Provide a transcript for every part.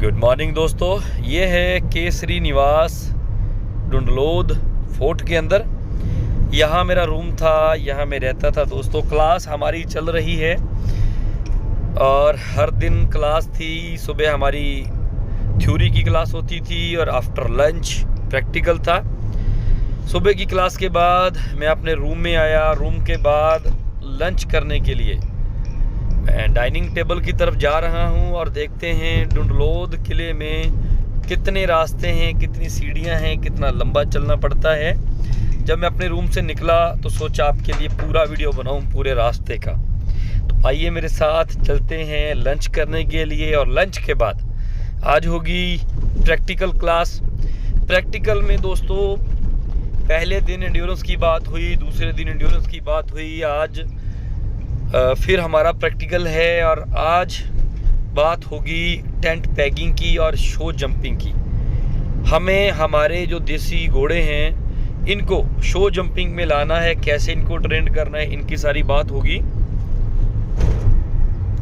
Good morning दोस्तों, ये है केसरी निवास डुंडलोद फोर्ट के अंदर। यहाँ मेरा रूम था, यहाँ मैं रहता था दोस्तों। क्लास हमारी चल रही है और हर दिन क्लास थी। सुबह हमारी थ्योरी की क्लास होती थी और आफ्टर लंच प्रैक्टिकल था। सुबह की क्लास के बाद मैं अपने रूम में आया। रूम के बाद लंच करने के लिए मैं डाइनिंग टेबल की तरफ जा रहा हूं और देखते हैं डुंडलोद किले में कितने रास्ते हैं, कितनी सीढ़ियां हैं, कितना लंबा चलना पड़ता है। जब मैं अपने रूम से निकला तो सोचा आपके लिए पूरा वीडियो बनाऊं पूरे रास्ते का। तो आइए मेरे साथ चलते हैं लंच करने के लिए। और लंच के बाद आज होगी प्रैक्टिकल क्लास। प्रैक्टिकल में दोस्तों पहले दिन एंड्योरेंस की बात हुई, दूसरे दिन एंड्योरेंस की बात हुई, आज फिर हमारा प्रैक्टिकल है। और आज बात होगी टेंट पैकिंग की और शो जंपिंग की। हमें हमारे जो देसी घोड़े हैं इनको शो जंपिंग में लाना है, कैसे इनको ट्रेंड करना है, इनकी सारी बात होगी।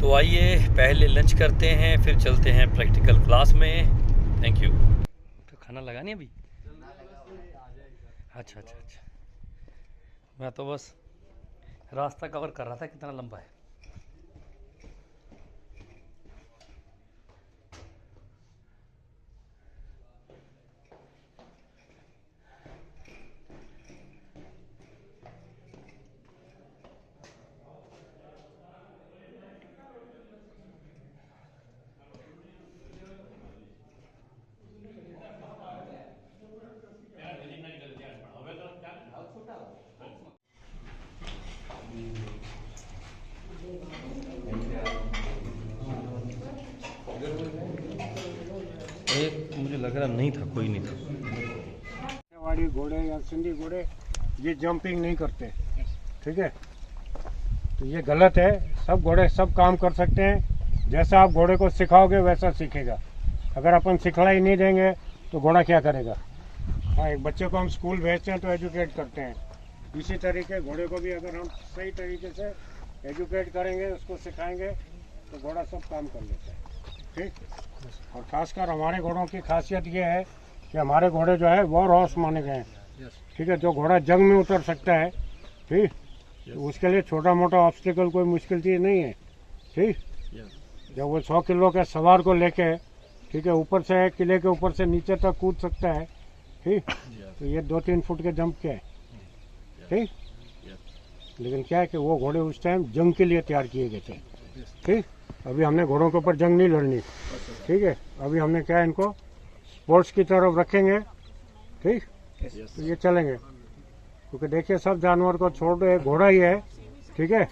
तो आइए पहले लंच करते हैं, फिर चलते हैं प्रैक्टिकल क्लास में। Thank you. तो खाना लगा नहीं अभी? अच्छा। मैं तो बस रास्ता कवर कर रहा था कितना लंबा है। एक मुझे लग रहा नहीं था, कोई नहीं था। वाड़ी घोड़े या सिंधी घोड़े ये जंपिंग नहीं करते, ठीक है? तो ये गलत है। सब घोड़े सब काम कर सकते हैं। जैसा आप घोड़े को सिखाओगे वैसा सीखेगा। अगर अपन सिखलाई नहीं देंगे तो घोड़ा क्या करेगा? हाँ, एक बच्चे को हम स्कूल भेजते हैं तो एजुकेट करते हैं। इसी तरीके घोड़े को भी अगर हम सही तरीके से एजुकेट करेंगे, उसको सिखाएंगे तो घोड़ा सब काम कर लेता है, ठीक। और खासकर हमारे घोड़ों की खासियत ये है कि हमारे घोड़े जो है वॉर हॉर्स माने गए हैं, ठीक है? जो घोड़ा जंग में उतर सकता है, ठीक, तो उसके लिए छोटा मोटा ऑब्स्टिकल कोई मुश्किल चीज़ नहीं है, ठीक। जब वो 100 किलो के सवार को लेके, ठीक है, ऊपर से किले के ऊपर से नीचे तक कूद सकता है, ठीक, तो ये 2-3 फुट के जंप के है, ठीक। लेकिन क्या है कि वो घोड़े उस टाइम जंग के लिए तैयार किए गए थे, ठीक। अभी हमने घोड़ों के ऊपर जंग नहीं लड़नी, ठीक है? अभी हमने क्या इनको स्पोर्ट्स की तरफ रखेंगे, ठीक। तो ये चलेंगे, क्योंकि देखिए सब जानवर को छोड़ दो, एक घोड़ा ही है, ठीक है,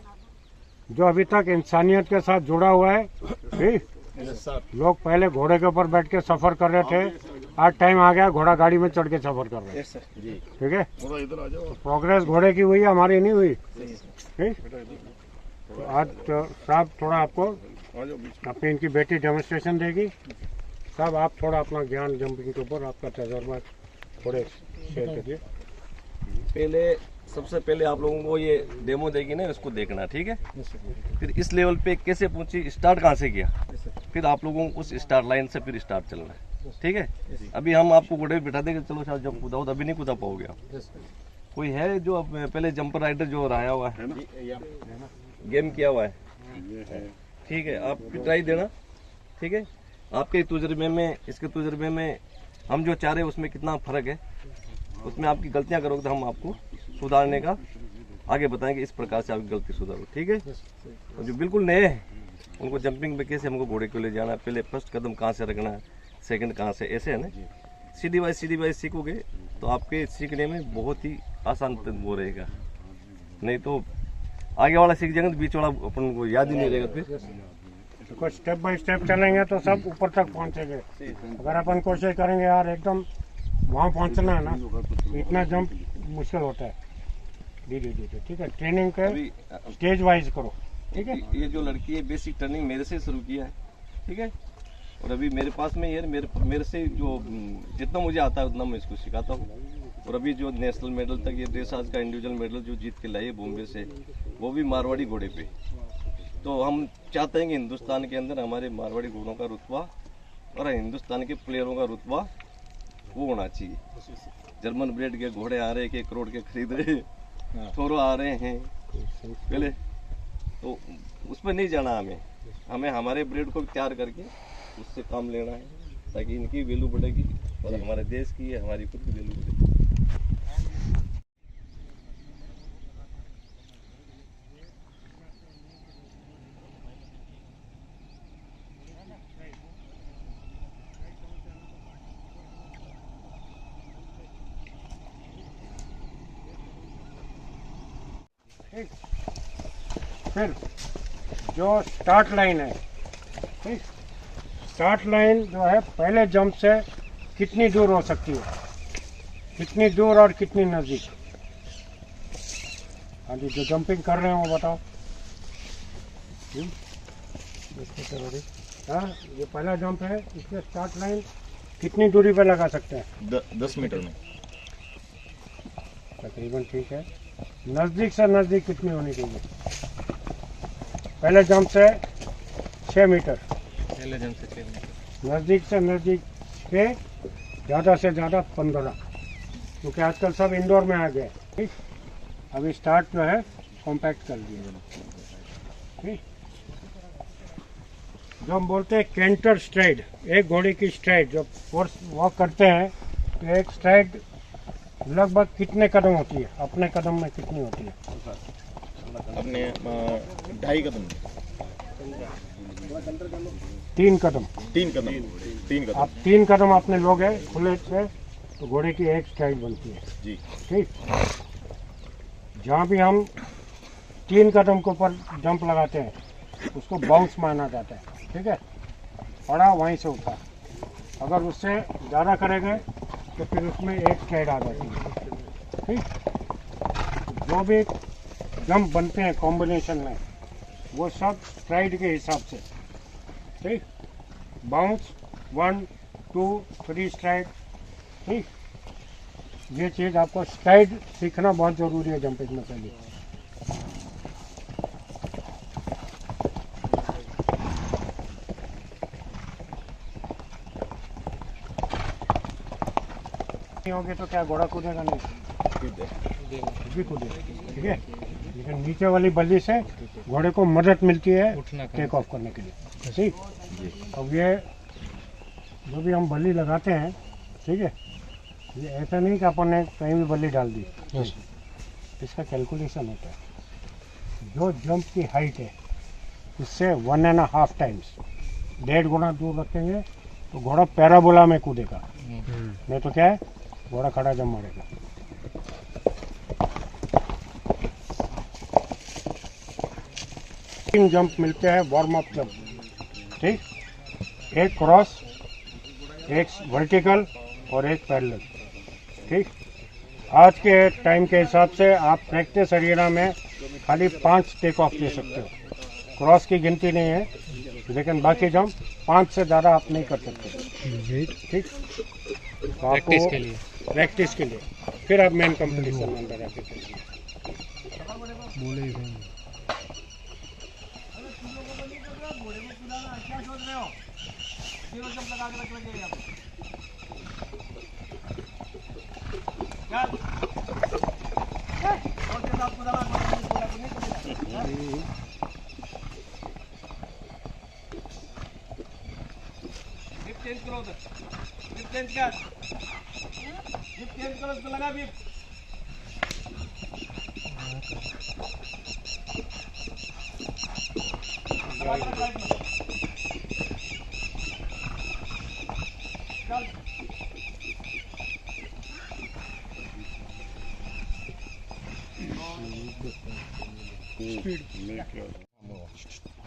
जो अभी तक इंसानियत के साथ जुड़ा हुआ है, ठीक। लोग पहले घोड़े के ऊपर बैठ के सफर कर रहे थे, आज टाइम आ गया घोड़ा गाड़ी में चढ़ के सफर कर रहे हैं, ठीक है? तो प्रोग्रेस घोड़े की हुई है, हमारी नहीं हुई, ठीक। तो आज तो साहब थोड़ा आपको अपनी इनकी बेटी डेमोन्स्ट्रेशन देगी। साहब आप थोड़ा अपना ज्ञान जंपिंग के ऊपर, आपका तजर्बा थोड़े शेयर करिए। सबसे पहले आप लोगों को ये डेमो देगी ना, इसको देखना, ठीक है? फिर इस लेवल पे कैसे पहुंची, स्टार्ट कहाँ से किया, फिर आप लोगों को उस स्टार्ट लाइन से फिर स्टार्ट चलना है, ठीक है? अभी हम आपको घोड़े पे बिठा देंगे, चलो शायद जब कूदाओ, अभी नहीं कूदा पाओगे आप। कोई है जो पहले जंपर राइडर जो रहा हुआ है, गेम किया हुआ है, ठीक है? आप ट्राई देना, ठीक है? आपके तजुर्बे में, इसके तजुर्बे में हम जो चाह रहे हैं उसमें कितना फर्क है, उसमें आपकी गलतियां करोगे तो हम आपको सुधारने का आगे बताएंगे, इस प्रकार से आपकी गलती सुधारो, ठीक है? और जो बिल्कुल नए हैं उनको जंपिंग में कैसे हमको घोड़े को ले जाना है, पहले फर्स्ट कदम कहाँ से रखना है, सेकंड कहाँ से, ऐसे है ना? सीधी वाइज सीखोगे तो आपके सीखने में बहुत ही आसान वो रहेगा। नहीं तो आगे वाला सीख जाएंगे तो बीच वाला अपन को याद ही नहीं रहेगा। फिर तो स्टेप बाय स्टेप चलेंगे तो सब ऊपर तक पहुंचेंगे। अगर अपन कोशिश करेंगे यार एकदम वहाँ पहुंचना है ना, इतना जंप मुश्किल होता है। धीरे, ठीक है? ट्रेनिंग के स्टेज वाइज करो, ठीक है? ये जो लड़की है बेसिक ट्रेनिंग मेरे से शुरू किया है, ठीक है? और अभी मेरे पास में ये मेरे से जो जितना मुझे आता है उतना मैं इसको सिखाता हूँ। और अभी जो नेशनल मेडल तक ये ड्रेसाज का इंडिविजुअल मेडल जो जीत के लाए बॉम्बे से, वो भी मारवाड़ी घोड़े पे। तो हम चाहते हैं कि हिंदुस्तान के अंदर हमारे मारवाड़ी घोड़ों का रुतबा और हिंदुस्तान के प्लेयरों का रुतबा वो होना चाहिए। जर्मन ब्रेड के घोड़े आ रहे 1 करोड़ के खरीद रहे, थोरो आ रहे हैं पहले, तो उस पर नहीं जाना हमें हमारे ब्रेड को तैयार करके उससे काम लेना है, ताकि इनकी वैल्यू बढ़ेगी और हमारे देश की हमारी खुद की वैल्यू बढ़ेगी। ठीक, फिर जो स्टार्ट लाइन है, ठीक, स्टार्ट लाइन जो है पहले जंप से कितनी दूर हो सकती है, कितनी दूर और कितनी नज़दीक। हाँ जी, जो जंपिंग कर रहे हैं वो बताओ। हाँ, ये पहला जंप है, इसमें स्टार्ट लाइन कितनी दूरी पे लगा सकते हैं? 10 मीटर में तकरीबन। ठीक है, नज़दीक से नज़दीक कितनी होनी चाहिए? पहले जंप से 6 मीटर, पहले जंप से 6 मीटर, नज़दीक से नज़दीक के ज़्यादा से ज़्यादा 15, क्योंकि आजकल सब इंडोर में आ गए। ठीक, अभी स्टार्ट जो है कॉम्पैक्ट कर दिए। ठीक, जो हम बोलते हैं कैंटर स्ट्राइड, एक घोड़े की स्ट्राइड, जब फोर्स वॉक करते हैं तो एक स्ट्राइड लगभग कितने कदम होती है? अपने कदम में कितनी होती है? अपने 2.5 कदम, 3 कदम। 3 कदम, 3 कदम आप 3 कदम आपने लोगे खुले से तो घोड़े की एक स्ट्राइड बनती है जी। ठीक, जहाँ भी हम 3 कदम के ऊपर जंप लगाते हैं उसको बाउंस माना जाता है। ठीक है, पड़ा वहीं से उठा, अगर उससे ज़्यादा करेंगे तो फिर उसमें एक स्ट्राइड आ जाती है। ठीक, जो भी जंप बनते हैं कॉम्बिनेशन में वो सब स्ट्राइड के हिसाब से। ठीक, बाउंस 1 2 3 स्ट्राइड। ठीक, ये चीज़ आपको स्ट्राइड सीखना बहुत ज़रूरी है जंपिंग में पहले। नहीं होगी तो क्या घोड़ा कूदेगा? नहीं, भी कूदेगा। ठीक है, लेकिन नीचे वाली बल्ली से घोड़े को मदद मिलती है टेक ऑफ करने के लिए। ठीक, अब ये जो भी हम बल्ली लगाते हैं, ठीक है, ये ऐसा नहीं कि अपन ने कहीं भी बल्ली डाल दी, इसका कैलकुलेशन होता है। जो जंप की हाइट है उससे 1.5 टाइम्स, 1.5 गुना दूर रखेंगे तो घोड़ा पैराबोला में कूदेगा, नहीं तो क्या है घोड़ा खड़ा जम मारेगा। तीन जंप मिलते हैं वार्म अप जंप। ठीक, एक क्रॉस, एक वर्टिकल और एक पैरेलल। ठीक, आज के टाइम के हिसाब से आप प्रैक्टिस अरीना में खाली 5 टेक ऑफ दे सकते हो, क्रॉस की गिनती नहीं है, लेकिन बाकी जंप 5 से ज़्यादा आप नहीं कर सकते। ठीक, तो आपको प्रैक्टिस के लिए फिर आप मेन कंपटीशन में अंदर आके करिए।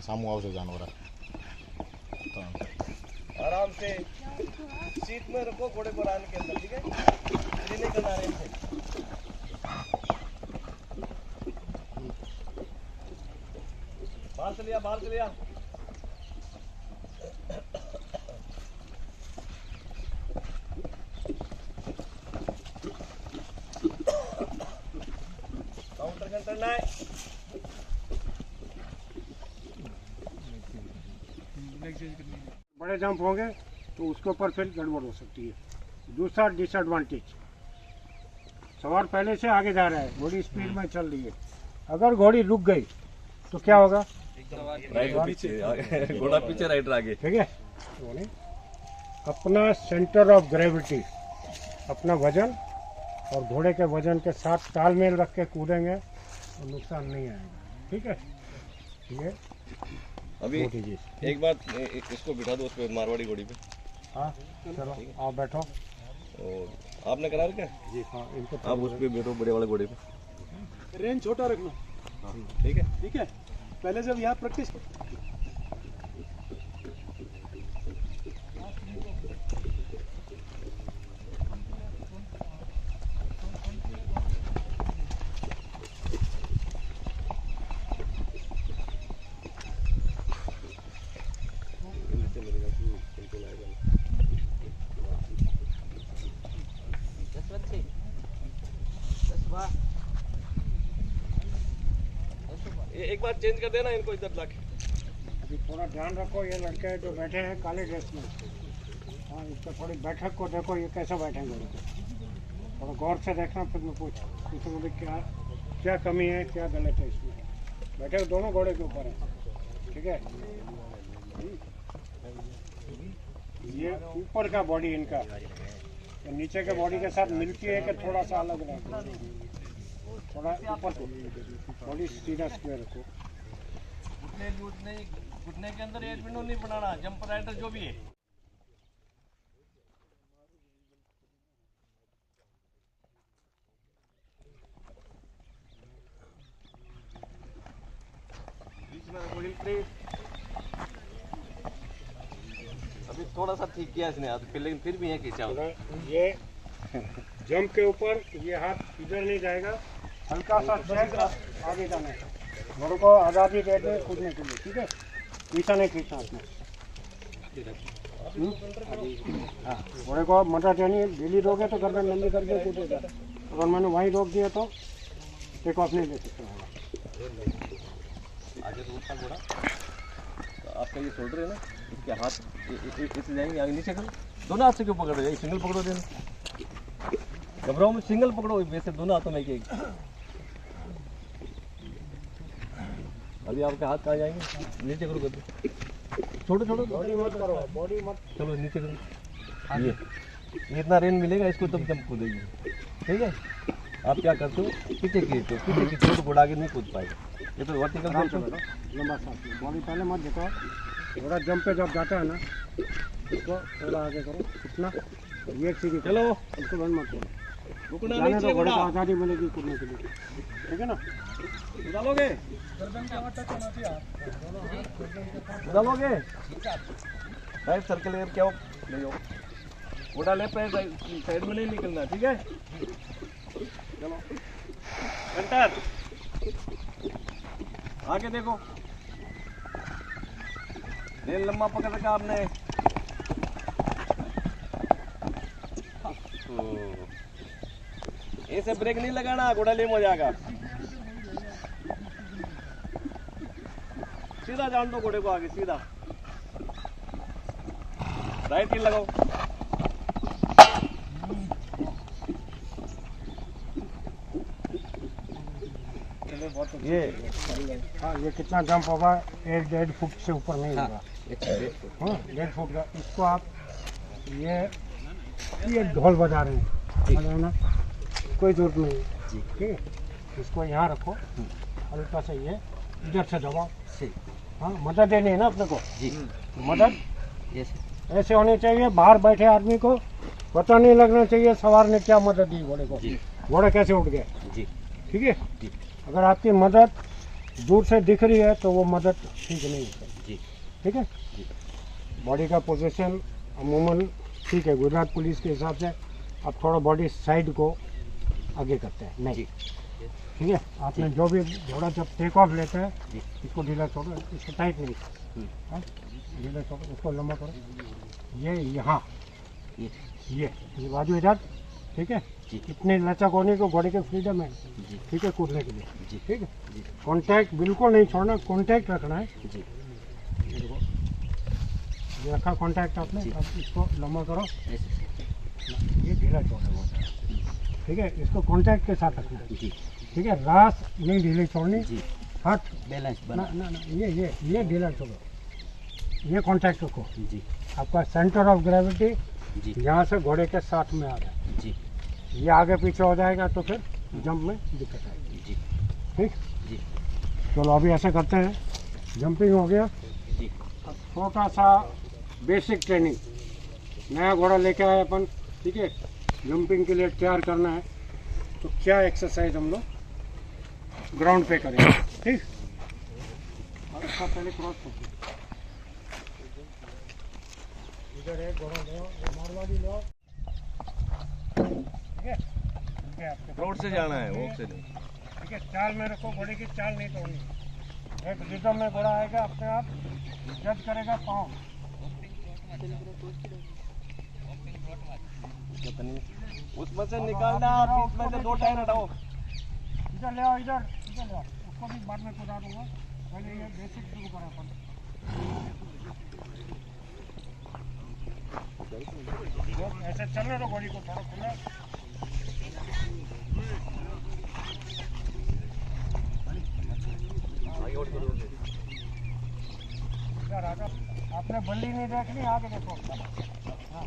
सामू आवશે जानवर आराम से सीट में रखो घोड़े को आने के अंदर। ठीक है, ये नहीं करना आराम से। बाहर चलिए, बाहर चलिए। काउंटर करना है। बड़े जंप होंगे तो उसके ऊपर फिर गड़बड़ हो सकती है। दूसरा डिसएडवांटेज, सवार पहले से आगे जा रहा है, घोड़ी स्पीड में चल रही है, अगर घोड़ी रुक गई तो क्या होगा? राइडर पीछे, घोड़ा पीछे, राइडर आगे। ठीक है, अपना सेंटर ऑफ ग्रेविटी, अपना वजन और घोड़े के वजन के साथ तालमेल रख के कूदेंगे तो नुकसान नहीं आएगा। ठीक है, ये अभी मोटी चीज। एक बात, इसको बिठा दो उस पे, मारवाड़ी घोड़ी पे। हाँ चलो आप बैठो। और आपने करा रखा है? जी हाँ, इनको आप उस पे बैठो, बड़े वाले घोड़े पे। रेंज छोटा रखना, ठीक है। ठीक है। पहले जब यहाँ प्रैक्टिस एक बार चेंज कर देना इनको इधर लाके। अभी थोड़ा ध्यान रखो, ये लड़के जो बैठे हैं काले ड्रेस में, हाँ इस पर थोड़ी बैठक को देखो, ये कैसे बैठेंगे, थोड़ा गौर से देखना, फिर मैं पूछो मुझे क्या क्या कमी है, क्या गलत है इसमें। बैठे दोनों घोड़े के ऊपर है, ठीक है। ये ऊपर का बॉडी इनका, तो नीचे के बॉडी के साथ मिलती है कि थोड़ा सा अलग रहता है, थोड़ा ऊपर को बॉडी सीधा स्क्वायर रखो। घुटने के अंदर एक विंडो नहीं बनाना, जंप राइडर जो भी है। बीच में व्हील प्लेट अभी थोड़ा सा ठीक किया इसने, लेकिन फिर भी है खींचा। ये जंप के ऊपर ये हाथ इधर नहीं जाएगा, हल्का सा चेक आगे जाना है, घोड़ों को आज़ादी दे दे कूदने के लिए। ठीक है, पीछा नहीं खींचना उसमें। हाँ, घोड़े को मदद देनी है, ढीली रोके तो गर्दन लंबी करके कूदेगा, अगर मैंने वहीं रोक दिया तो टेक ऑफ नहीं ले सकता होगा। आगे दूर था घोड़ा, तो आपका ये शोल्डर है ना, इसके हाथ इससे जाएंगे आगे, नीचे करो, दोनों हाथ से क्यों पकड़ रहे हो? सिंगल पकड़ो देना, घबराओ में सिंगल पकड़ो, वैसे दोनों हाथों में एक। अभी आपके हाथ कहाँ जाएंगे? नीचे करो, कर छोड़ो छोड़ो, बॉडी मत करो, बॉडी मत। चलो नीचे करो। ये इतना रेन मिलेगा इसको तब जब कूदेगी। ठीक है, आप क्या करते हो? पीछे खींचते हो, पीछे खींचते हो तो घोड़ा आगे नहीं कूद पाएगा। ये तो वर्टिकल लंबा सांस, बॉडी पहले मत दिखाओ, थोड़ा जंप पे जब जाता है ना, इसको थोड़ा आगे करो, इतना ये सीधी। चलो, इसको बंद मत करो, रुकना जाने नहीं तो चाहिए घोड़े को घोड़ा। आज़ादी मिलेगी कूदने के लिए। ठीक है ना, डालोगे डालोगे राइट सर्कल एयर क्या हो ले जाओ, घोड़ा लेफ्ट साइड में नहीं निकलना। ठीक है, चलो सेंटर आगे देखो, रेल लंबा पकड़ रखा आपने। ऐसे ब्रेक नहीं लगाना, घोड़ा लेम हो जाएगा। सीधा जान दो घोड़े को आगे, सीधा राइट हील लगाओ। ये हाँ ये कितना जंप होगा? 1-1.5 फुट से ऊपर नहीं होगा। हाँ 1.5 फुट का। इसको आप ये ढोल बजा रहे हैं, बजाना कोई जरूरत नहीं है। ठीक है, इसको यहाँ रखो, हल्का से ये इधर से दबाओ। हाँ मदद देनी है ना अपने को जी, मदद ऐसे होनी चाहिए, बाहर बैठे आदमी को पता नहीं लगना चाहिए सवार ने क्या मदद दी घोड़े को, घोड़ा कैसे उठ गया जी। ठीक है, अगर आपकी मदद दूर से दिख रही है तो वो मदद ठीक नहीं है जी। ठीक है, बॉडी का पोजीशन अमूमन ठीक है, गुजरात पुलिस के हिसाब से आप थोड़ा बॉडी साइड को आगे करते हैं नहीं। ठीक है, आपने जो भी घोड़ा जब टेक ऑफ लेता है इसको ढीला छोड़ो, इसको टाइट नहीं, हाँ ढीला छोड़ो, उसको लंबा करो। ये यहाँ ये बाजू इधर। ठीक है, इतनी लचक होने को घोड़े के फ्रीडम है। ठीक है, कूदने के लिए। ठीक है, कांटेक्ट बिल्कुल नहीं छोड़ना, कांटेक्ट रखना है। ये रखा कॉन्टैक्ट आपने, अब इसको लंबा करो, ये ढीला छोड़ना होता है, ठीक है। इसको कॉन्टैक्ट के साथ रखना है, ठीक है। रास नहीं ढीली छोड़नी, हाथ बैलेंस ना बना ना ना, ये ढीला छोड़ो, ये कॉन्टैक्ट रखो। जी आपका सेंटर ऑफ ग्रेविटी जी यहाँ से घोड़े के साथ में आ जाए, जी ये आगे पीछे हो जाएगा तो फिर जंप में दिक्कत आएगी, जी ठीक। जी चलो अभी ऐसे करते हैं, जंपिंग हो गया। जी अब छोटा सा बेसिक ट्रेनिंग, नया घोड़ा लेके आए अपन, ठीक है, जंपिंग के लिए तैयार करना है, तो क्या एक्सरसाइज हम लोग ग्राउंड पे करेंगे, ठीक। और इसका पहले क्रॉस करते हैं, इधर एक घोड़ा लो, मारवाड़ी लो, ठीक है, ठीक है, आपके रोड से जाना है, वॉक से नहीं। ठीक है। चाल में रखो, घोड़े की चाल नहीं तोड़नी, एक रिदम में घोड़ा आएगा, अपने आप जज करेगा पाँव, उसमें से निकालना, बीच में से 2 टायर हटाओ। इधर ले आओ, इधर इधर ले आओ, उसको भी बाद में कुदा दूंगा, पहले ये बेसिक शुरू करें अपन। ऐसे चलने दो घोड़ी को, थोड़ा खुला, इधर आकर आपने बल्ली नहीं देखनी, आगे देखो, हाँ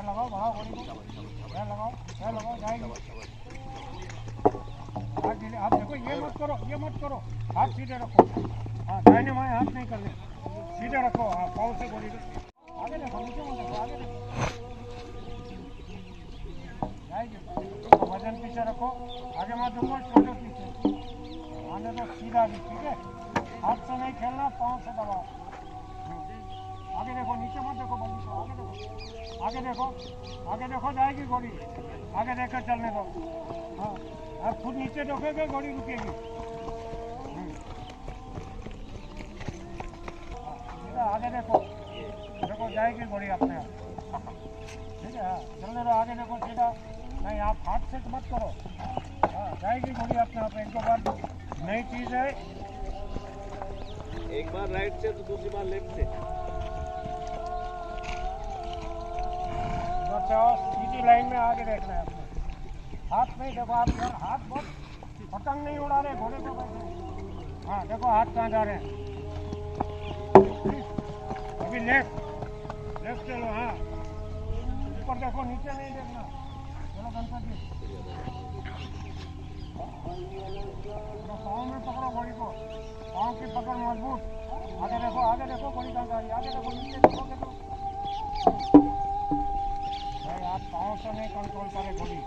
लगाओ, बढ़ाओ घोड़ी को, लगाओ, जाएगी। आप देखो, ये मत करो, हाथ सीधे रखो, हाँ दाहिने बाएं हाथ नहीं करने, सीधे रखो, हाँ पाँव से घोड़ी को आगे देखो, नीचे मत देखो, आगे देखो, जाएगी। तो वजन पीछे रखो, आगे मत देखो, छोटे पीछे आने दो, सीधा भी, ठीक है। हाथ से नहीं खेलना, पाँव से दबाओ, आगे देखो, नीचे मत देखो, बल्ली को आगे देखो, जाएगी घोड़ी, आगे देखकर चलने दो, हाँ। आप खुद नीचे देखोगे, घोड़ी रुकेगी, आगे देखो, जाएगी घोड़ी अपने आप, ठीक है, हाँ चलने दो, आगे देखो सीधा, नहीं आप हाथ से मत करो, हाँ जाएगी घोड़ी अपने आप। एक दो बार नई चीज़ है, एक बार राइट से तो दूसरी बार लेफ्ट से। सीधी लाइन में आगे देखना है आपको, हाथ नहीं देखो, आप यार हाथ बहुत पतंग नहीं उड़ा रहे घोड़े को बैठे, हाँ देखो हाथ कहाँ जा रहे हैं, अभी लेफ्ट चलो, हाँ ऊपर देखो, नीचे नहीं देखना, चलो गणपति, पाँव में पकड़ो घोड़ी को, पाँव की पकड़ मजबूत, आगे देखो घोड़ी कहाँ जा रही है, आगे देखो, नीचे देखोगे तो भाई आप पाँव से नहीं कंट्रोल करें घोड़ी,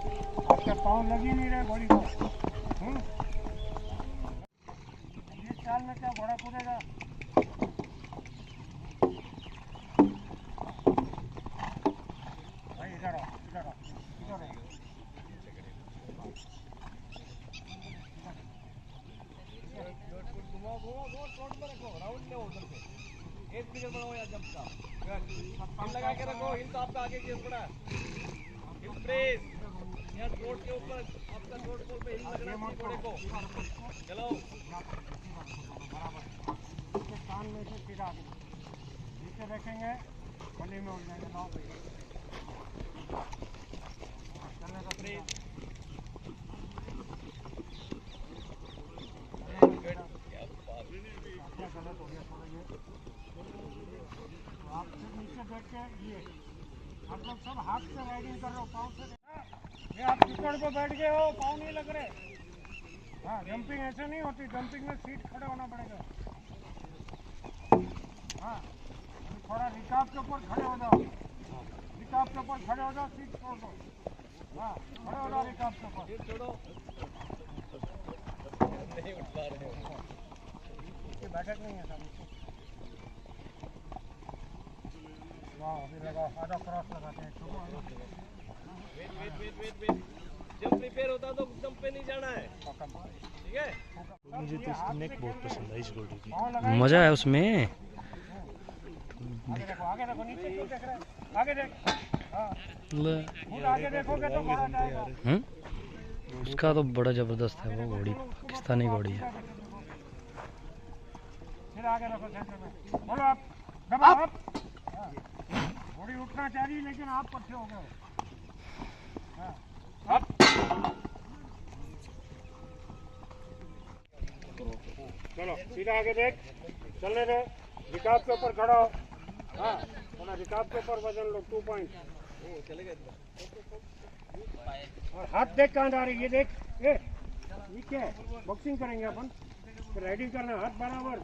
आपके पाँव लगी नहीं रहे घोड़ी को, ये चाल में क्या घोड़ा कूदेगा, भाई इधर आओ, एक फिगर बनाओ या जंप का, हिल लगा के रखो, हिल तो आपका आगे गिर पड़ा, हिल प्रेस, यहाँ थ्रोट के ऊपर, आपका थ्रोट पोल पे हिल लगना है घोड़े को, चलो। इसके कान में से सीधा आगे नीचे देखेंगे, गले में उड़ जाएंगे, लाओ चलने का प्रेस, गलत हो गया थोड़ा आप सिर्फ नीचे देख के, ये आप लोग सब हाथ से राइडिंग कर रहे हो, पाँव से, ये आप टिकट पे बैठ गए हो, पाँव नहीं लग रहे, हाँ जंपिंग ऐसे नहीं होती, जंपिंग में सीट खड़े होना पड़ेगा, हाँ थोड़ा रिकाब के ऊपर खड़े हो जाओ, सीट छोड़ दो, हाँ खड़े हो जाओ रिकाब के ऊपर, सीट छोड़ो, नहीं उठ पा रहे हो, इसकी बैठक नहीं है सब, अभी लगाओ, आधा क्रॉस लगाते हैं, वेट, जब प्रिपेयर होता तो जंप पे नहीं जाना है, ठीक है। मुझे तो इसकी नेक बहुत पसंद है, इस घोड़े की मजा है उसमें, आगे देखो, नीचे क्यों देख रहे हैं, आगे देख, हाँ खुद आगे देखोगे तो घोड़ा जाएगा, उसका तो बड़ा जबरदस्त है वो घोड़ी, पाकिस्तानी घोड़ी है। फिर आगे रखो सेंटर में, बोलो आप, दबाओ अप। घोड़ी उठना चाह रही लेकिन आप पीछे हो गए हो। हाँ, अप। चलो सीधा आगे देख, चलने दे, रिकाब के ऊपर खड़ा हो। हाँ, थोड़ा रिकाब के ऊपर वजन लो, 2 पॉइंट। और हाथ देख कहाँ जा रही है, ये देख। ये क्या है, बॉक्सिंग करेंगे अपन, राइडिंग करना, हाथ बराबर।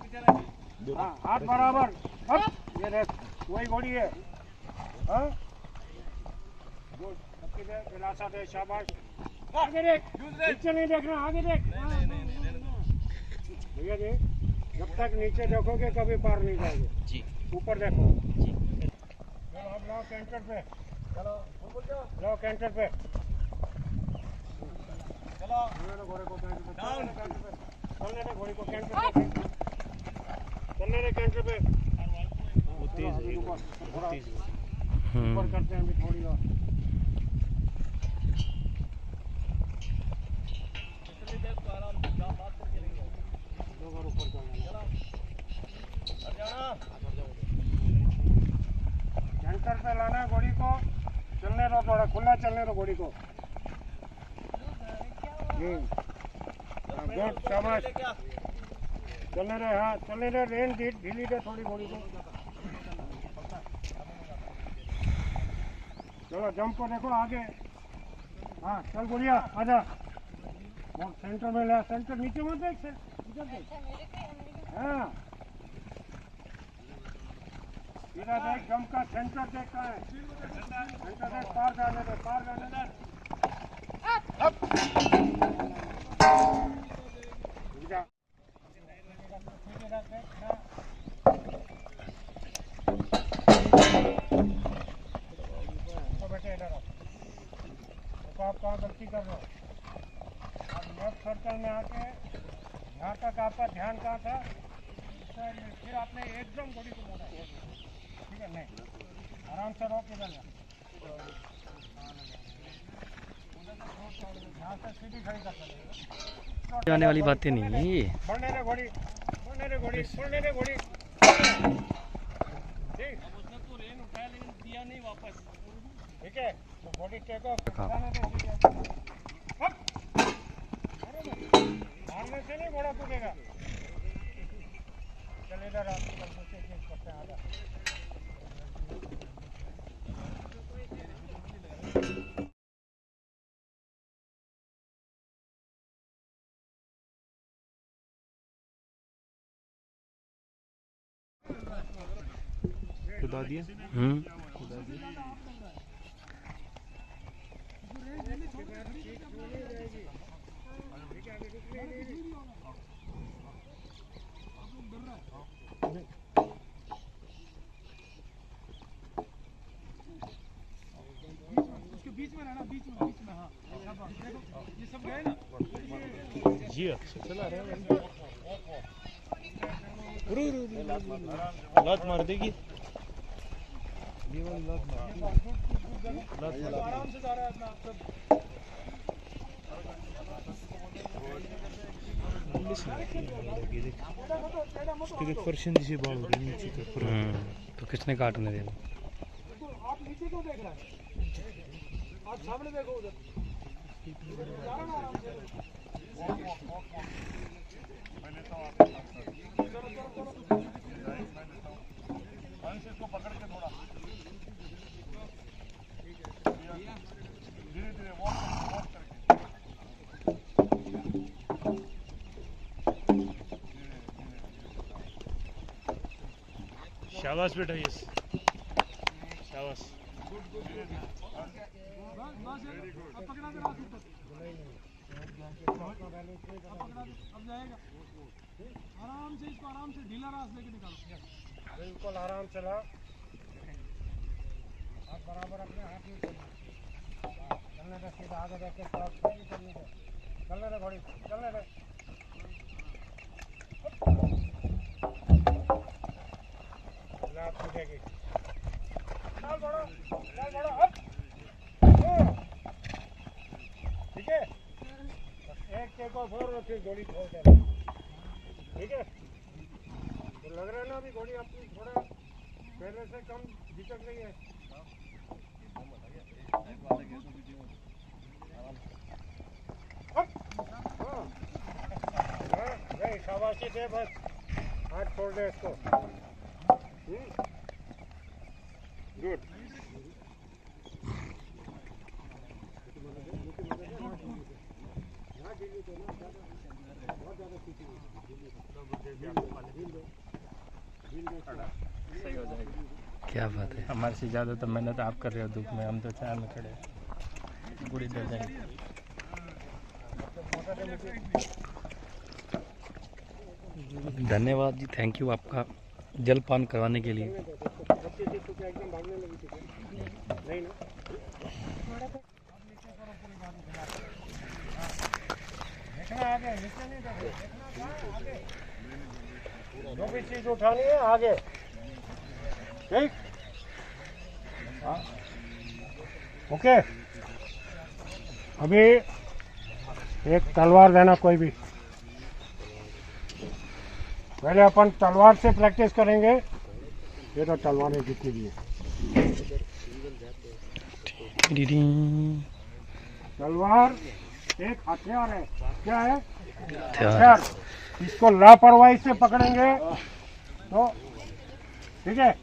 हाँ, हाथ बराबर अप। ये देख, वही घोड़ी है। हाँ, गुड, सबके दे, दिलासा दे, शाबाश। आगे देख, नीचे नहीं देखना, आगे देख। भैया जी, जब तक नीचे देखोगे कभी पार नहीं जाओगे जी। ऊपर देखो जी। चलो अब लाओ कैंटर पे, चलो लाओ कैंटर पे, चलो घोड़े को कैंटर पे, चलने दे घोड़ी को कैंटर पे, चलने दे कैंटर पे। वो तेज है, बहुत तेज है। ऊपर करते हैं अभी थोड़ी और। ऊपर कैंटर पे लाना है घोड़ी को, चलने दो, थोड़ा खुला चलने दो घोड़ी को। गुड, शाबाश, चलने दे। हाँ, चलने दे, रेन ढीली दे थोड़ी घोड़ी को। चलो जंप को देखो आगे। हाँ, चल गुड़िया आजा, सेंटर में ले, सेंटर नीचे मत देख, इधर देख। हाँ, सीधा देख, जंप का सेंटर देखता है, सेंटर देख, पार जाने दे, पार जाने दे। अप। जा। तो बेटे इधर आओ, तो आप कहाँ गलती कर रहे हो? आप लेफ्ट सर्कल में आके यहाँ तक आपका ध्यान कहाँ था, फिर आपने एकदम घोड़ी को मोड़ा, ठीक है? नहीं, आराम से रोक, इधर यहाँ से सीधी खड़ी कर सकते। आने वाली बातें नहीं है ये। बढ़ने दे घोड़ी, बढ़ने दे घोड़ी, बढ़ने दे घोड़ी। ठीक है, तो बॉडी टेक ऑफ, मारने से नहीं घोड़ा कूदेगा। चल इधर आप करते हैं, आधा खुदा दिया। बीच में रहना, बीच में हाँ, देखो ये सब गए ना जी, अच्छा चला रहा है। लात मार देगी, ये वाली लात मार, आराम से जा रहा है अपना सब। उसके देख पर्शियन जैसी बाल हो रही है नीचे तक। तो किसने काटने देना? आप नीचे क्यों देख रहे हैं? आप सामने देखो उधर। इसको पकड़ के थोड़ा धीरे धीरे वॉक करके। शाबाश बेटा, यस शाबाश। अब पकड़ा दे, अब जाएगा। आराम से इसको, आराम से ढीला रास लेके निकालो, बिल्कुल आराम से लाओ। हाथ बराबर अपने हाथ में चलने दे, सीधा आगे देख के चलने दे, चलने दे घोड़ी, चलने दे। लात टूटेगी, लाल बड़ा अप। ठीक है, एक टेक ऑफ और फिर घोड़ी छोड़ देना, ठीक है? तो लग रहा है ना अभी घोड़ी अपनी थोड़ा पहले से कम दिक्कत नहीं है। नहीं, शाबाशी दे बस, हाथ छोड़ दे इसको। गुड। क्या बात है। हमारे से ज़्यादा तो मेहनत आप कर रहे हो धूप में, हम तो चाय में खड़े हैं। पूरी दे देंगे। धन्यवाद जी, थैंक यू आपका जलपान करवाने के लिए। जो भी चीज उठानी है आगे, ठीक? ओके। अभी एक तलवार देना कोई भी। पहले अपन तलवार से प्रैक्टिस करेंगे। ये तो तलवारें जितनी भी है। तलवार एक हथियार है। क्या है? हथियार। इसको लापरवाही से पकड़ेंगे तो ठीक है।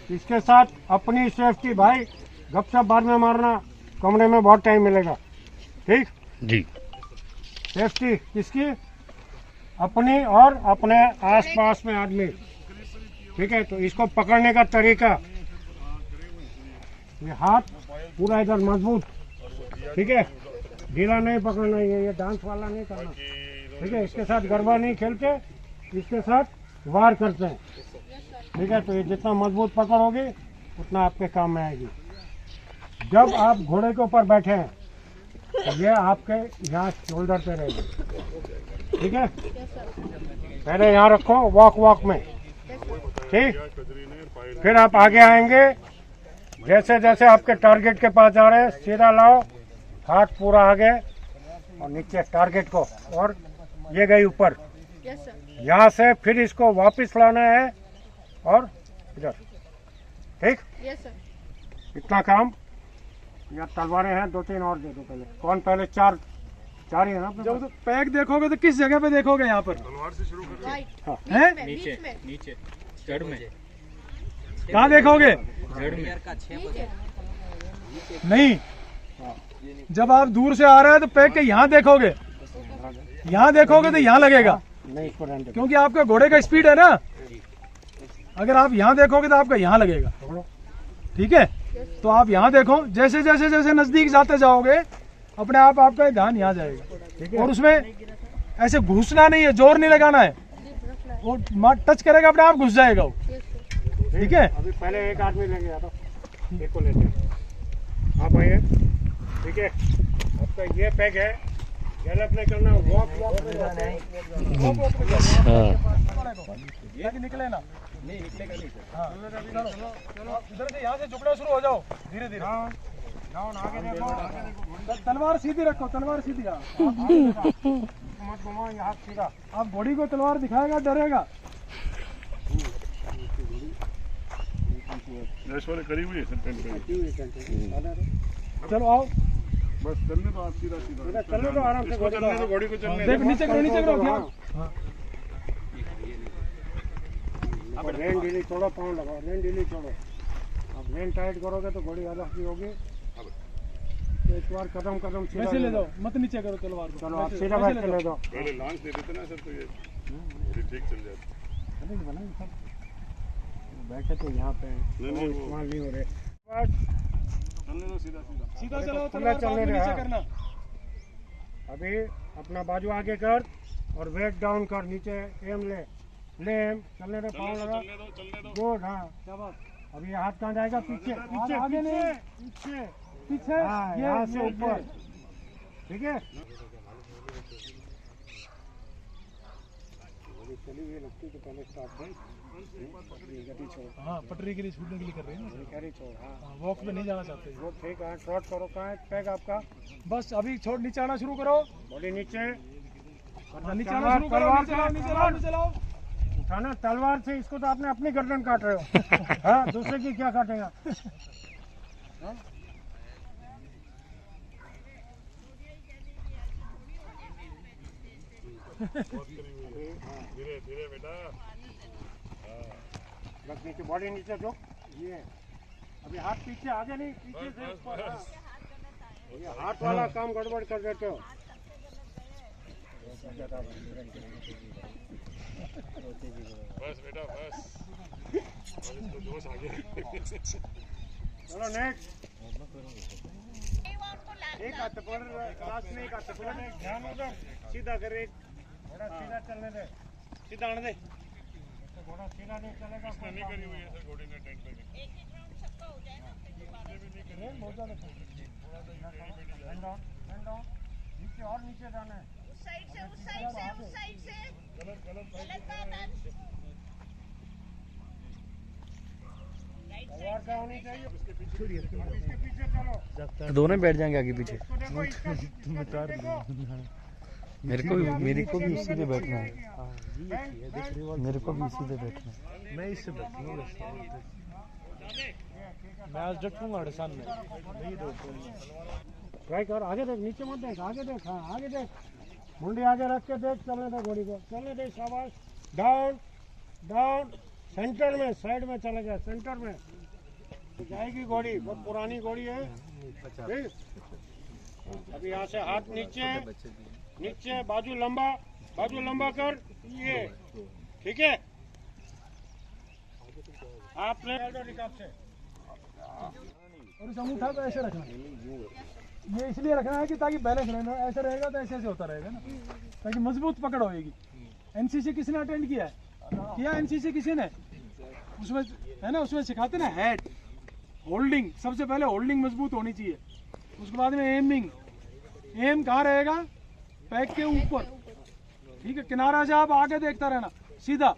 इसके साथ अपनी सेफ्टी, भाई गपशप बाद में मारना, कमरे में बहुत टाइम मिलेगा, ठीक जी। सेफ्टी किसकी? अपनी और अपने आसपास में आदमी, ठीक है। तो इसको पकड़ने का तरीका, ये हाथ पूरा इधर मजबूत, ठीक है, ढीला नहीं पकड़ना, ये डांस वाला नहीं करना, ठीक है। इसके साथ गरबा नहीं खेलते, इसके साथ वार करते हैं, ठीक है। तो ये जितना मजबूत पकड़ोगे उतना आपके काम में आएगी। जब आप घोड़े के ऊपर बैठे हैं तो ये आपके यहाँ शोल्डर पे रहेगी, ठीक है। पहले यहाँ रखो, वॉक में, ठीक। फिर आप आगे आएंगे, जैसे जैसे आपके टारगेट के पास जा रहे हैं सीधा लाओ, हाथ पूरा आगे और नीचे टारगेट को, और ये गई ऊपर। यहाँ से फिर इसको वापस लाना है और इधर, ठीक। इतना काम। यहाँ तलवारें हैं, 2-3 और दे दो पहले। कौन पहले? चार ही है ना। जब तो पैक देखोगे तो किस जगह पे देखोगे? यहाँ पर तलवार से शुरू करें। हाँ। हैं? नीचे जड़ में। कहाँ देखोगे? जड़ में। नहीं, जब आप दूर से आ रहे हैं तो पैक के यहाँ देखोगे, यहाँ देखोगे तो यहाँ लगेगा, नहीं इसको रहने दो। क्योंकि आपके घोड़े का स्पीड है ना। अगर आप यहाँ देखोगे तो आपका यहाँ लगेगा, ठीक है। तो आप यहाँ देखो, जैसे जैसे जैसे नजदीक जाते जाओगे अपने आप आपका ध्यान यहाँ जाएगा। और उसमें ऐसे घुसना नहीं है, जोर नहीं लगाना है, वो टच करेगा अपने आप घुस जाएगा वो, ठीक है। अभी पहले एक आदमी लेंगे, या तो एक को लेते हैं। आप आइए, ठीक है। आपका ये पैक है, गलत नहीं करना, वॉक निकले ना, नहीं निकलेगा नहीं। हाँ, चलो इधर से, यहाँ से झुकना शुरू हो जाओ धीरे धीरे। आगे देखो, तलवार सीधी रखो, तलवार सीधी। मत घुमाओ, यहाँ सीधा। आप घोड़ी को तलवार दिखाएगा, डरेगा। करी हुई है। चलो आओ, बस चलने दो, आप सीधा सीधा चलो तो आराम से, घोड़ी को चलने देख नीचे करो, नीचे करो। हाँ। अब रेन ढीली छोड़ो, पाँव लगाओ, रेन ढीली छोड़ो। अब रेन टाइट करोगे तो घोड़ी अलग भी होगी। तो एक बार कदम सीधा वैसे ले जाओ, मत नीचे करो तलवार को। चलो आप सीधा बैठ के ले जाओ। पहले लॉन्च दे देते ना सर, तो ये घोड़ी ठीक चल जाती। बैठे तो यहाँ पे नहीं, वो- इस्तेमाल नहीं हो रहे। चलने दो, सीधा सीधा। सीधा चलो, खुला तलवार चलने बाद में दे, नीचे हाँ। करना। अभी अपना बाजू आगे कर और वेट डाउन कर, नीचे एम ले एम, चलने दे, पाँव लगा, चलने दो। गुड। हाँ, क्या बात। अभी ये हाथ कहाँ जाएगा? पीछे पीछे आगे नहीं। पीछे, पीछे, हाँ, ये यहाँ से ये, ऊपर, ठीक है। चली हुई लगती तो पहले स्टार्ट कर, गति छोड़। हाँ, पटरी के लिए छूटने के लिए कर रहे हैं ना। कैरी छोड़। हाँ, वॉक पे नहीं जाना चाहते। वो ठीक है। शॉर्ट करो, कहाँ है पैक आपका? बस अभी छोड़, नीचे आना शुरू करो। बॉडी नीचे, नीचे आना शुरू करो, नीचे लाओ, नीचे लाओ, नीचे लाओ। था ना तलवार से, इसको तो आपने अपनी गर्दन काट रहे हो। हाँ, दूसरे की क्या काटेगा? हाँ? धीरे धीरे बेटा। बस नीचे, बॉडी नीचे दो। ये अभी हाथ पीछे, आगे नहीं, पीछे से ऊपर। हाँ। ये हाथ वाला काम गड़बड़ कर देते हो। बस बेटा बस, और इसको जोश आ गया। चलो नेक्स्ट। एक हाथ पर लास्ट में, एक हाथ पर ध्यान उधर सीधा कर, एक घोड़ा सीधा चलने दे, सीधा आने दे। घोड़ा सीधा नहीं चलेगा। इसने नहीं करी हुई है सर घोड़े ने टेंट पे। बहुत ज्यादा हैंड डाउन, हैंड डाउन, नीचे और नीचे जाना है। उस साइड से, उस साइड से, उस साइड से। गलत बात है। तलवार क्या होनी चाहिए? इसके पीछे चलो। दोनों बैठ जाएंगे आगे पीछे। इसको देखो, इसका देखो। मेरे को भी उसी पे बैठना है। मेरे को भी इसी पे बैठना है। मैं इससे बैठूंगा, मैं आज रखूंगा सामने। ट्राई कर, आगे देख, नीचे मत देख, आगे देख। हाँ, आगे देख, मुंडी आगे रख के देख, चलने दे घोड़ी को, चलने दे। शाबाश, डाउन डाउन, सेंटर में, साइड में चले गए, सेंटर में तो जाएगी घोड़ी। बहुत पुरानी घोड़ी है। ठीक? अभी यहाँ से हाथ नीचे, नीचे, बाजू लंबा कर, ये ठीक है। आप ले रिकाब से, और इस अंगूठा को ऐसे रखना है। ये इसलिए रखना है कि ताकि बैलेंस रहना। ऐसे रहेगा तो ऐसे ऐसे होता रहेगा ना, ताकि मजबूत पकड़ होएगी। एनसीसी किसने अटेंड किया है? एनसीसी किसी ने? उसमें है ना, उसमें सिखाते ना हेड होल्डिंग। सबसे पहले होल्डिंग मजबूत होनी चाहिए, उसके बाद में एमिंग। एम कहाँ रहेगा? पैक के ऊपर, ठीक है। किनारा से आप आगे देखता रहना, सीधा,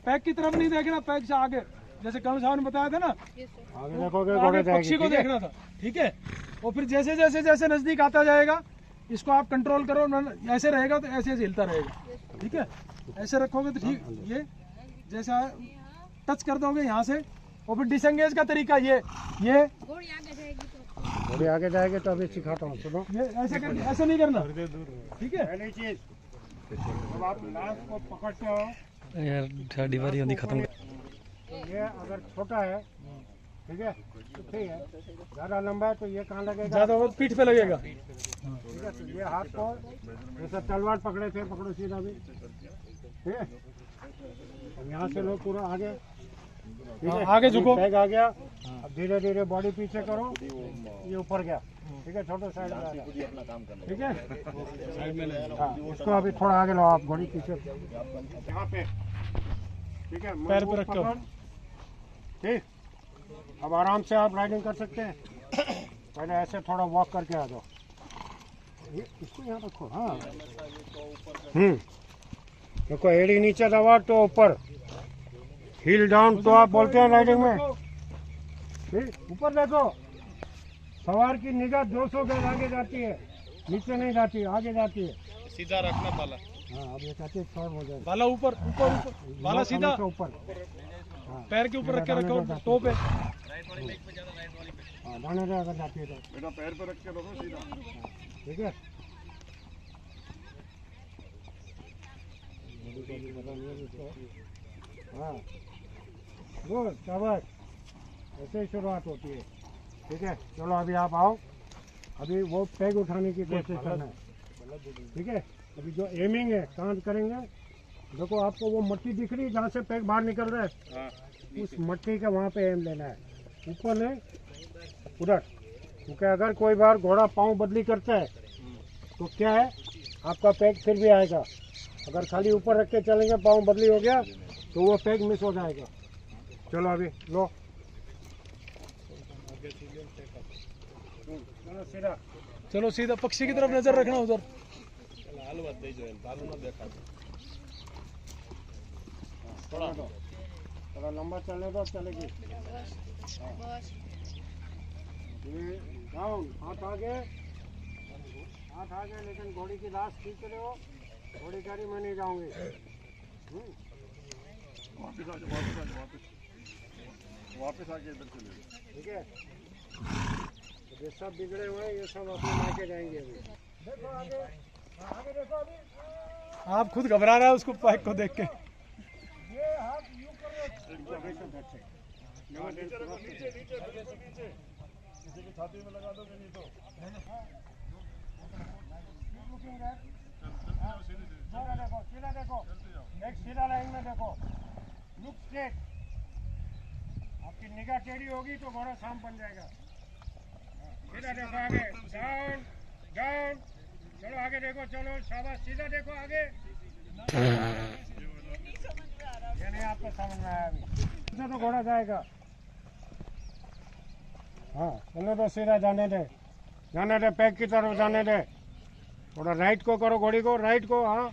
पैक की तरफ नहीं देखना, पैक से आगे। जैसे कर्नल साहब ने बताया था ना, आगे देखोगे आगे घोड़े पक्षी को देखना था, ठीक है। और फिर जैसे जैसे जैसे नजदीक आता जाएगा, इसको आप कंट्रोल करो। ऐसे रहेगा तो ऐसे ऐसे हिलता रहेगा, ठीक है। ऐसे रखोगे तो ठीक, ये जैसा टच कर दोगे यहाँ से। और फिर डिसंगेज का तरीका ये घोड़ी आगे जाएगी तो अभी सिखाता हूँ, सुनो। ये ऐसे करके, ऐसे नहीं करना, ठीक है। पहली चीज, जब आप लाश को पकड़ते हो यार साड़ी बारी होनी खत्म। तो ये अगर छोटा है, ठीक है, तो ठीक है। ज्यादा लंबा है तो ये कहाँ लगेगा? ज्यादा हो पीठ पे लगेगा। ठीक है, तो ये हाथ को जैसे तलवार पकड़े थे, पकड़ो सीधा भी, ठीक है। अब यहाँ से लो पूरा आगे, ठीक है। आगे झुको। बैग आ गया। अब धीरे धीरे बॉडी पीछे करो, ये ऊपर गया, ठीक है। छोटे साइड में आ गया, ठीक है। हाँ, इसको अभी थोड़ा आगे लो आप, घोड़ी पीछे यहाँ पे, ठीक है। पैर पे मजबूत रखो। पकड़, ठीक। अब आराम से आप राइडिंग कर सकते हैं। पहले ऐसे थोड़ा वॉक करके आ जाओ, ये इसको यहाँ रखो। हाँ, देखो, एड़ी नीचे दबा तो ऊपर, हील डाउन तो आप बोलते हैं राइडिंग में, ठीक। ऊपर देखो, सवार की निगाह 200 गज आगे जाती है, नीचे नहीं जाती, आगे जाती है। सीधा रखना पाला। हाँ, अब ये कहते हैं शॉर्ट हो जाए, बाला ऊपर ऊपर ऊपर, बाला सीधा ऊपर, पैर के ऊपर रख के रखो, टो पे। हाँ, दाने दे अगर जाती है तो, बेटा पैर पे रख के रखो सीधा। ठीक है। हाँ, गुड, शाबाश। ऐसे ही शुरुआत होती है, ठीक है। चलो अभी आप आओ, अभी वो पैग उठाने की कोशिश करना है, ठीक है। अभी जो एमिंग है, कहाँ करेंगे? देखो, आपको वो मट्टी दिख रही है जहाँ से पैग बाहर निकल रहा है, उस मट्टी के वहाँ पे एम लेना है, ऊपर नहीं, उधर। क्योंकि अगर कोई बार घोड़ा पाँव बदली करता है तो क्या है, आपका पैग फिर भी आएगा। अगर खाली ऊपर रख के चलेंगे, पाँव बदली हो गया तो वो पैग मिस हो जाएगा। चलो अभी लो, चलो सीधा, चलो सीधा, पक्षी की तरफ नजर रखना उधर। थोड़ा लंबा चलने दो, चलेगी। ये डाउन, हाथ आगे, लेकिन घोड़ी की लाश खींच रहे हो, घोड़ी गाड़ी में नहीं जाऊंगी। वापस आ जाओ, वापस आके इधर चले जाओ। ठीक है, तो ये सब बिगड़े हुए हैं, ये सब अपने मायके जाएंगे अभी। देखो आगे, हाँ, आगे देखो अभी। आप खुद घबरा रहा है उसको पाइप को देख के। ये हाथ यूं कर रहे हो। नीचे रखो, नीचे नीचे बिल्कुल नीचे, किसी की छाती में लगा दोगे नहीं तो। सीधा देखो, सीधा देखो, एक सीधा लाइन में देखो, लुक स्ट्रेट। आपकी निगाह टेढ़ी होगी तो घोड़ा शाम बन जाएगा। सीधा देखो आगे, डाउन डाउन, चलो आगे देखो, चलो शाबाश, सीधा देखो आगे। ये नहीं आपको समझ में आया अभी, सीधा तो घोड़ा जाएगा। हाँ चलो तो सीधा जाने दे, जाने दे, पैक की तरफ जाने दे। थोड़ा राइट को करो घोड़ी को, राइट को, हाँ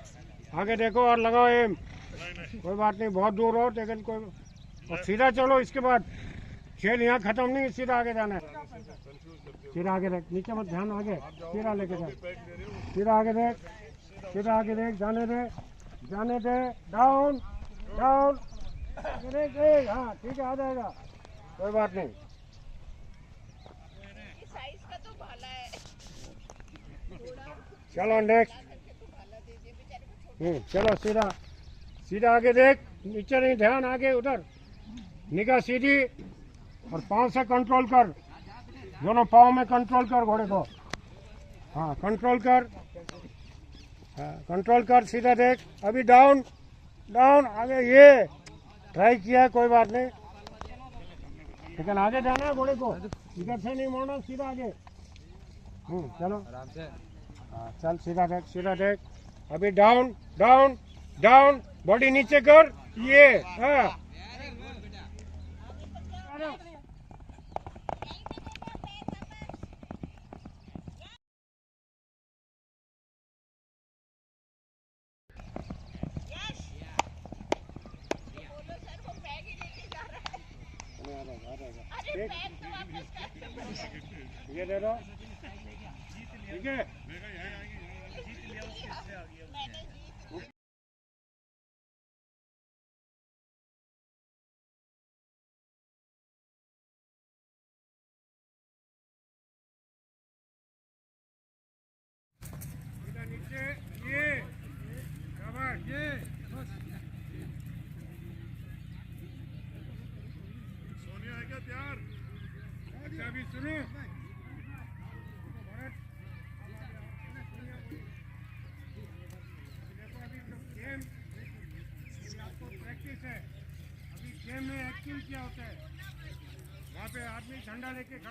आगे देखो और लगाओ एम। कोई बात नहीं, बहुत दूर हो लेकिन कोई, और सीधा चलो। इसके बाद खेल यहाँ खत्म नहीं, सीधा आगे जाना है। सीधा आगे देख, नीचे मत ध्यान, आगे सीधा लेके जा, सीधा आगे देख, सीधा आगे देख, जाने दे, जाने दे, डाउन डाउन, आगे देख, हाँ ठीक है, आ जाएगा, कोई बात नहीं। साइज का तो भाला है। चलो नेक्स्ट, चलो सीधा, सीधा आगे देख, नीचे नहीं ध्यान, आगे उधर, निगाह सीधी और पाँव से कंट्रोल कर, दोनों पाँव में कंट्रोल कर घोड़े को, हाँ कंट्रोल कर, हाँ कंट्रोल कर, सीधा देख, अभी डाउन डाउन, आगे ये ट्राई किया है, कोई बात नहीं, लेकिन आगे जाना है घोड़े को, इधर से नहीं मोड़ना, सीधा आगे। चलो आराम से, हाँ चल सीधा देख, सीधा देख, अभी डाउन डाउन डाउन, बॉडी नीचे कर, ये हाँ बोलो सर, वो बैग ही लेके जा रहा है। अरे बैग तो वापस कर। ये दे दो, ठीक है। मैंने जीत नीचे ये, शाबाश, ये सोनिया है क्या तैयार? अच्छा अभी सुनो, देखो अभी जो गेम, आपको प्रैक्टिस है, अभी गेम में एक्टिंग क्या होता है, वहाँ पे आदमी झंडा लेके खड़ा